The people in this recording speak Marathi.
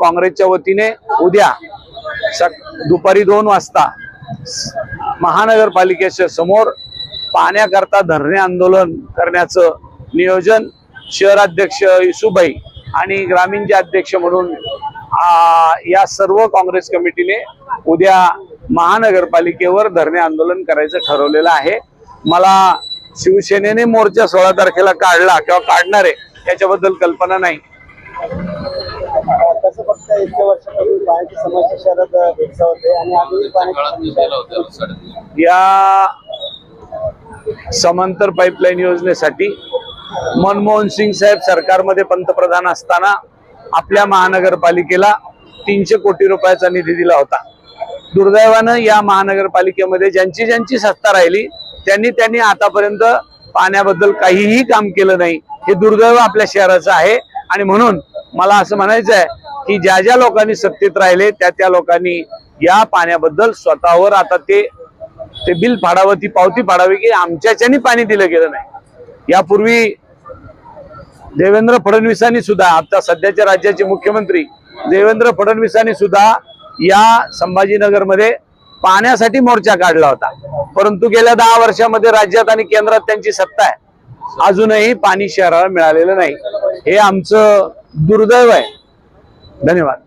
काँग्रेसच्या वतीने उद्या दुपारी 2 वाजता महानगरपालिकेच्या समोर पाण्याकरता धरणे आंदोलन करण्याचं नियोजन शहराध्यक्ष इसुबाई आणि ग्रामीणचे अध्यक्ष म्हणून या सर्व काँग्रेस कमिटीने उद्या महानगरपालिकेवर धरणे आंदोलन करायचं ठरवलेलं आहे। मला शिवसेनेने मोर्चा 16 तारखेला काढला किंवा काढणार आहे याच्याबद्दल कल्पना नाही। कसं फक्त इतक्या वर्षापूर्वी पाण्याची समस्या शहरात भेडसावते आणि आजही पाण्याची या समांतर पाईपलाईन योजनेसाठी मनमोहन सिंग साहेब सरकारमध्ये पंतप्रधान असताना आपल्या महानगरपालिकेला 300 कोटी रुपयाचा निधी दिला होता। दुर्दैवानं या महानगरपालिकेमध्ये ज्यांची सत्ता राहिली त्यांनी आतापर्यंत पाण्याबद्दल काहीही काम केलं नाही। हे दुर्दैव आपल्या शहराचं आहे आणि म्हणून मला असं म्हणायचं आहे की ज्या लोकांनी सत्तेत राहिले त्या लोकांनी या पाण्याबद्दल स्वतःवर आता ते बिल फाडावं, ती पावती फाडावी की आमच्याच्यानी पाणी दिलं गेलं नाही। यापूर्वी देवेंद्र फडणवीसांनी सुद्धा, आता सध्याच्या राज्याचे मुख्यमंत्री देवेंद्र फडणवीसांनी सुद्धा या संभाजीनगरमध्ये पाण्यासाठी मोर्चा काढला होता, परंतु गेल्या 10 वर्षामध्ये राज्यात आणि केंद्रात त्यांची सत्ता आहे, अजूनही पाणी शहराला मिळालेलं नाही। हे आमचं दुर्दैव आहे। धन्यवाद।